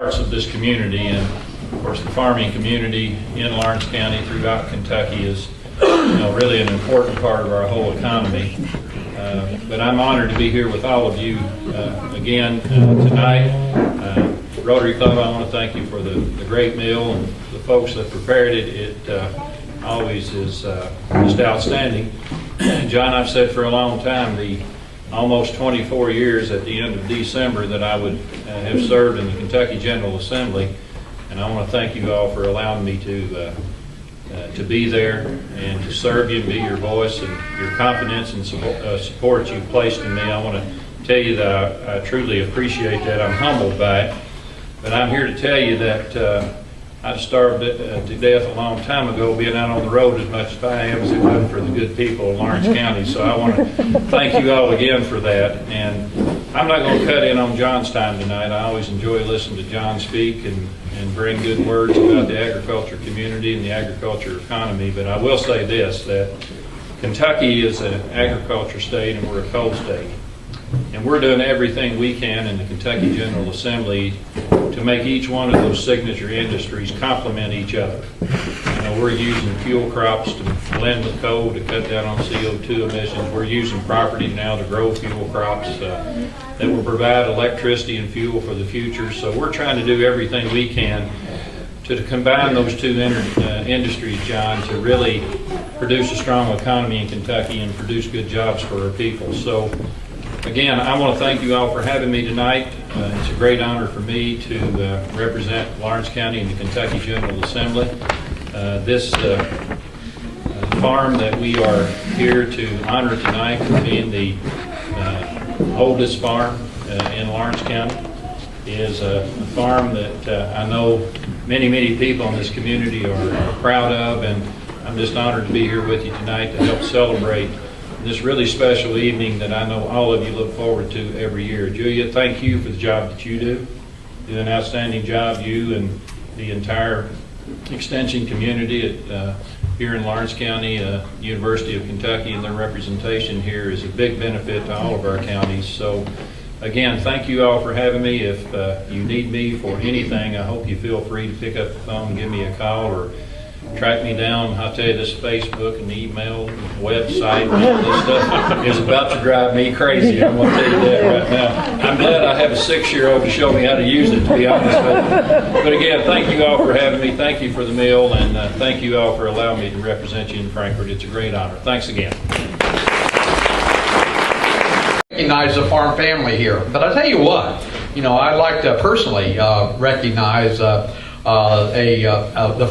parts of this community, and of course the farming community in Lawrence County throughout Kentucky is really an important part of our whole economy. But I'm honored to be here with all of you again tonight. Rotary Club, I want to thank you for the great meal and the folks that prepared it. It always is just outstanding. John, I've said for a long time, the almost 24 years at the end of December that I would have served in the Kentucky General Assembly, and I want to thank you all for allowing me to be there and to serve you and be your voice, and your confidence and support you've placed in me. I want to tell you that I truly appreciate that. I'm humbled by it, but I'm here to tell you that I starved to death a long time ago being out on the road as much as I am as it wasn't for the good people of Lawrence County. So I want to thank you all again for that. And I'm not going to cut in on John's time tonight. I always enjoy listening to John speak and bring good words about the agriculture community and the agriculture economy. But I will say this, that Kentucky is an agriculture state and we're a coal state. And we're doing everything we can in the Kentucky General Assembly to make each one of those signature industries complement each other. We're using fuel crops to blend with coal to cut down on CO2 emissions. We're using property now to grow fuel crops that will provide electricity and fuel for the future. So we're trying to do everything we can to combine those two industries, John, to really produce a strong economy in Kentucky and produce good jobs for our people. So again, I want to thank you all for having me tonight. It's a great honor for me to represent Lawrence County in the Kentucky General Assembly. This farm that we are here to honor tonight, being the oldest farm in Lawrence County, is a farm that I know many people in this community are proud of, and I'm just honored to be here with you tonight to help celebrate this really special evening that I know all of you look forward to every year. Julia, thank you for the job that you do. You do an outstanding job, you and the entire extension community at, here in Lawrence County. University of Kentucky and their representation here is a big benefit to all of our counties. So again, thank you all for having me. If you need me for anything, I hope you feel free to pick up the phone and give me a call or track me down. I'll tell you, this Facebook and email and website and all this stuff is about to drive me crazy. I'm going to tell you that right now. I'm glad I have a 6-year-old to show me how to use it, to be honest with you. But again, thank you all for having me. Thank you for the meal, and thank you all for allowing me to represent you in Frankfort. It's a great honor. Thanks again. Recognize the farm family here, but I tell you what, I'd like to personally recognize the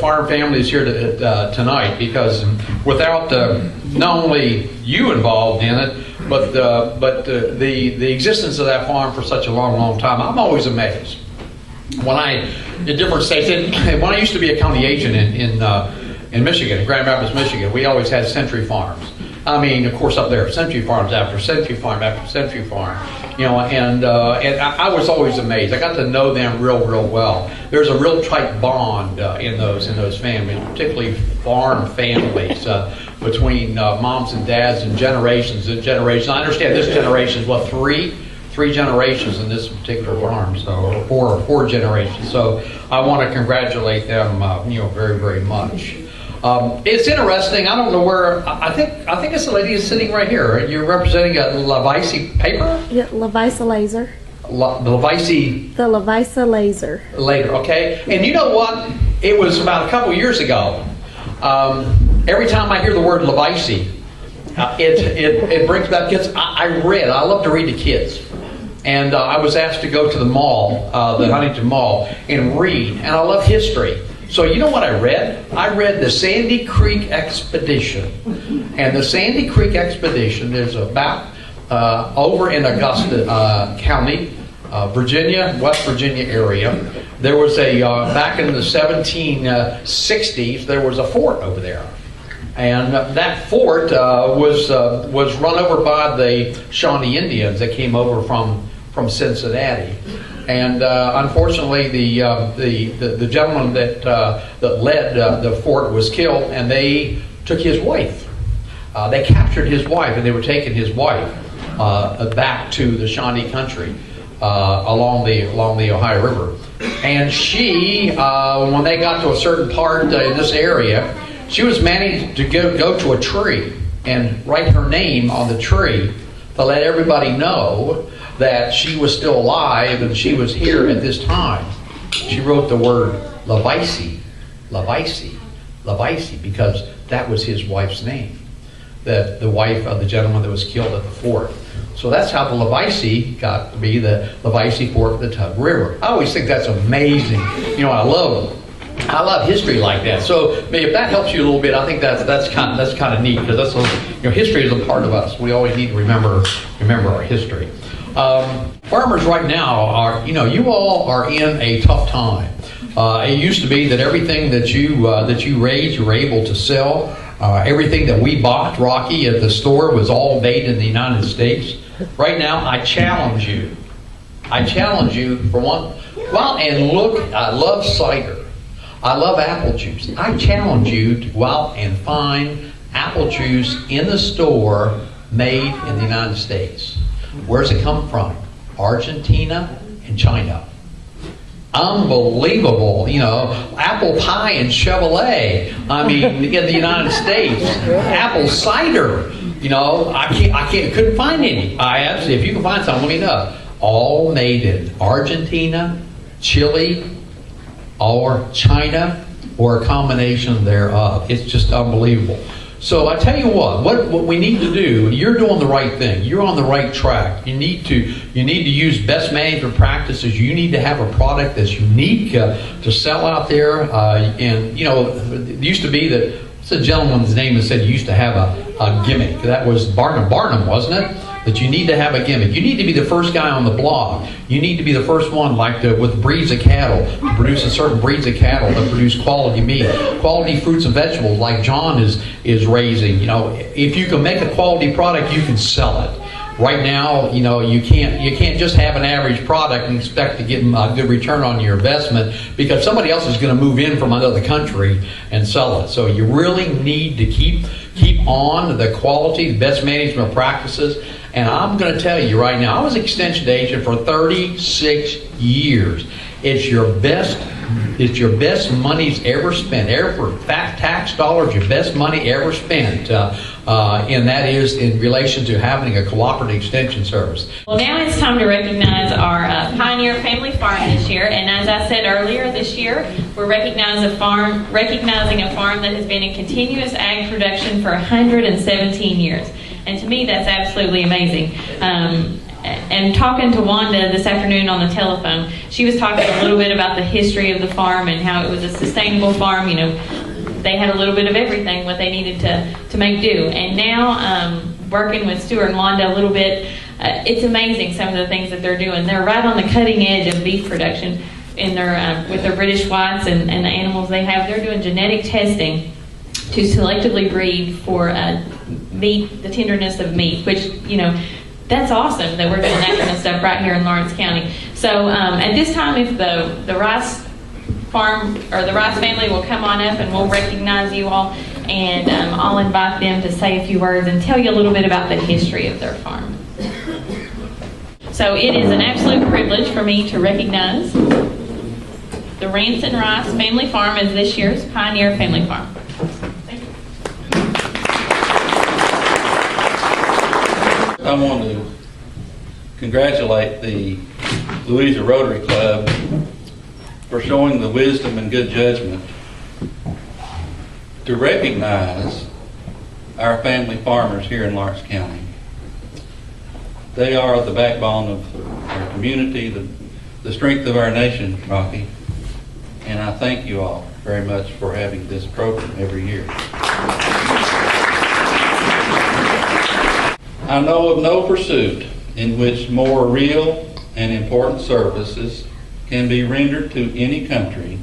farm families here tonight, because without not only you involved in it, but the existence of that farm for such a long time, I'm always amazed. When in different states, when I used to be a county agent in Michigan, Grand Rapids, Michigan, we always had Century Farms. I mean, of course, up there, Century Farms after Century Farm after Century Farm, and I was always amazed. I got to know them real well. There's a real tight bond in those families, particularly farm families, between moms and dads and generations and generations. I understand this generation is what, three generations in this particular farm, so four generations. So I want to congratulate them, very much. It's interesting. I don't know where. I think it's the lady who's sitting right here. You're representing a Levice paper. Yeah, Levice Laser. The Levice Laser. Later, okay. And you know what? It was about a couple years ago. Every time I hear the word Levice, it brings back kids. I love to read to kids. And I was asked to go to the mall, the Huntington Mall, and read. And I love history. So you know what I read? I read the Sandy Creek Expedition. And the Sandy Creek Expedition is about over in Augusta County, Virginia, West Virginia area. There was back in the 1760s, there was a fort over there. And that fort was run over by the Shawnee Indians that came over from Cincinnati. And unfortunately, the gentleman that led the fort was killed, and they took his wife. They captured his wife, and they were taking his wife back to the Shawnee country. along the Ohio River. And she, when they got to a certain part in this area, she was managed to go to a tree and write her name on the tree to let everybody know that she was still alive and she was here at this time. She wrote the word Lovaisi, Lovaisi, Lovaisi, because that was his wife's name, the wife of the gentleman that was killed at the fort. So that's how the Lovaisi got to be the Lovaisi Fort of the Tug River. I always think that's amazing. You know, I love history like that. So if that helps you a little bit, I think that's kind of neat, because history is a part of us. We always need to remember our history. Farmers right now are, you all are in a tough time. It used to be that everything that you raised, you were able to sell. Everything that we bought, Rocky, at the store was all made in the United States. Right now, I challenge you. For one, go out and look. I love cider. I love apple juice. I challenge you to go out and find apple juice in the store made in the United States. Where's it come from? Argentina and China. Unbelievable, apple pie and Chevrolet. I mean, in the United States, apple cider. Couldn't find any. If you can find some, let me know. All made in Argentina, Chile, or China, or a combination thereof. It's just unbelievable. So I tell you what we need to do, you're doing the right thing. You're on the right track. You need to use best management practices. You need to have a product that's unique to sell out there. It used to be that, what's the gentleman's name that said you used to have a gimmick? That was Barnum, wasn't it? That you need to have a gimmick. You need to be the first guy on the block. You need to be the first one, with breeds of cattle, to produce a certain breeds of cattle that produce quality meat, quality fruits and vegetables like John is raising. If you can make a quality product, you can sell it. Right now, you can't just have an average product and expect to get a good return on your investment, because somebody else is going to move in from another country and sell it. So you really need to keep on the quality, the best management practices. And I'm going to tell you right now, I was extension agent for 36 years. It's your best money's ever spent. For tax dollars, your best money ever spent. And that is in relation to having a cooperative extension service. Well, now it's time to recognize our Pioneer Family Farm this year. And as I said earlier, this year we're recognizing a farm that has been in continuous ag production for 117 years. And to me, that's absolutely amazing. And talking to Wanda this afternoon on the telephone, she was talking a little bit about the history of the farm and how it was a sustainable farm. They had a little bit of everything, what they needed to make do. And now, working with Stuart and Wanda a little bit, it's amazing some of the things that they're doing. They're right on the cutting edge of beef production in with their British whites and the animals they have. They're doing genetic testing to selectively breed for meat, the tenderness of meat, which, that's awesome that we're doing that kind of stuff right here in Lawrence County. So at this time, if the Rice farm or the Rice family will come on up and we'll recognize you all, and I'll invite them to say a few words and tell you a little bit about the history of their farm. So it is an absolute privilege for me to recognize the Ranson Rice Family Farm as this year's Pioneer Family Farm. I want to congratulate the Louisa Rotary Club for showing the wisdom and good judgment to recognize our family farmers here in Lawrence County. They are the backbone of our community, the strength of our nation, Rocky, and I thank you all very much for having this program every year. I know of no pursuit in which more real and important services can be rendered to any country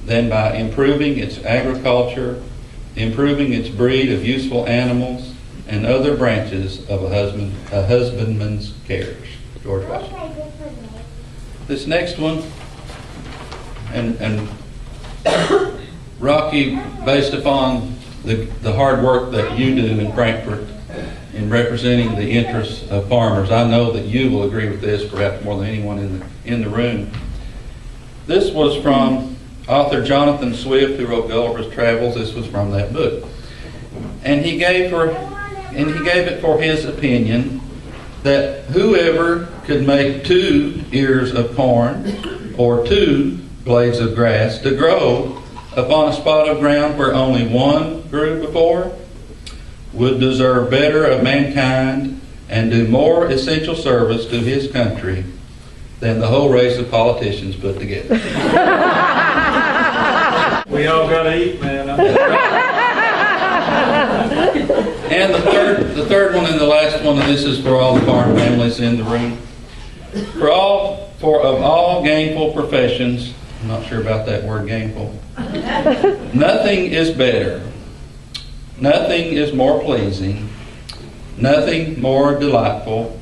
than by improving its agriculture, improving its breed of useful animals, and other branches of a husbandman's cares. George Washington. This next one, and Rocky, based upon the hard work that you do in Frankfort, in representing the interests of farmers. I know that you will agree with this, perhaps more than anyone in the room. This was from author Jonathan Swift, who wrote Gulliver's Travels. This was from that book. And he gave it for his opinion that whoever could make 2 ears of corn or 2 blades of grass to grow upon a spot of ground where only one grew before would deserve better of mankind and do more essential service to his country than the whole race of politicians put together. We all gotta eat, man. And the third one and the last one, and this is for all the farm families in the room. Of all gainful professions, I'm not sure about that word gainful, nothing is better, nothing is more pleasing, nothing more delightful,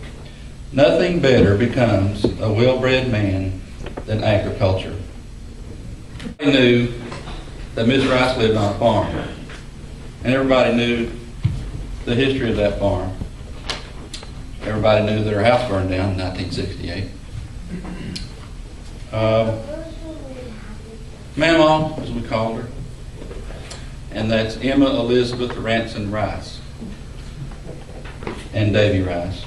nothing better becomes a well-bred man than agriculture. I knew that Miss Rice lived on a farm, and everybody knew the history of that farm. Everybody knew that her house burned down in 1968. Mama, as we called her, and that's Emma Elizabeth Ranson Rice and Davy Rice.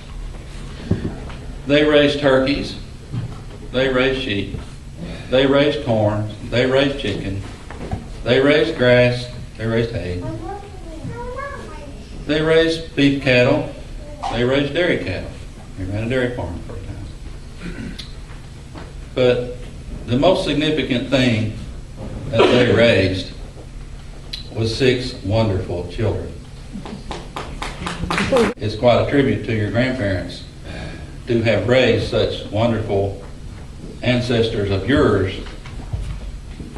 They raised turkeys, they raised sheep, they raised corn, they raised chicken, they raised grass, they raised hay, they raised beef cattle, they raised dairy cattle. They ran a dairy farm for a time. But the most significant thing that they raised was 6 wonderful children. It's quite a tribute to your grandparents to have raised such wonderful ancestors of yours,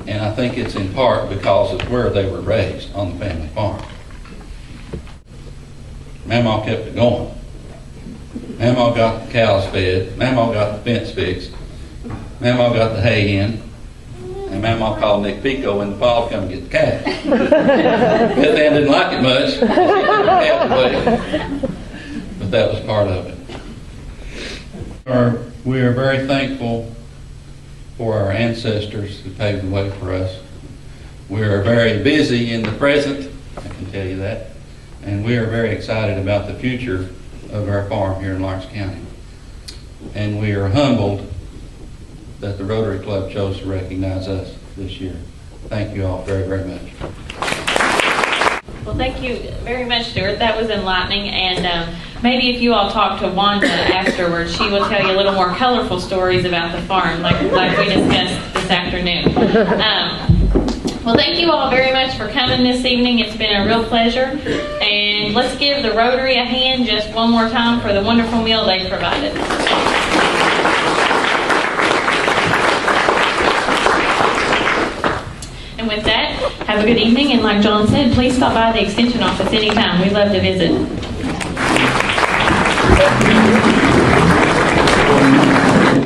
and I think it's in part because of where they were raised, on the family farm. Mama kept it going. Mama got the cows fed, Mama got the fence fixed, Mama got the hay in, and Mama called Nick Pico in the fall to come get the calf. Beth Ann didn't like it much, she took the calf away, but that was part of it. We are very thankful for our ancestors who paved the way for us. We are very busy in the present, I can tell you that, and we are very excited about the future of our farm here in Lawrence County. And we are humbled that the Rotary Club chose to recognize us this year. Thank you all very, very much. Well, thank you very much, Stuart. That was enlightening, and maybe if you all talk to Wanda afterwards, she will tell you a little more colorful stories about the farm, like we discussed this afternoon. Well, thank you all very much for coming this evening. It's been a real pleasure, and let's give the Rotary a hand just one more time for the wonderful meal they provided. And with that, have a good evening, and like John said, please stop by the Extension office anytime. We'd love to visit.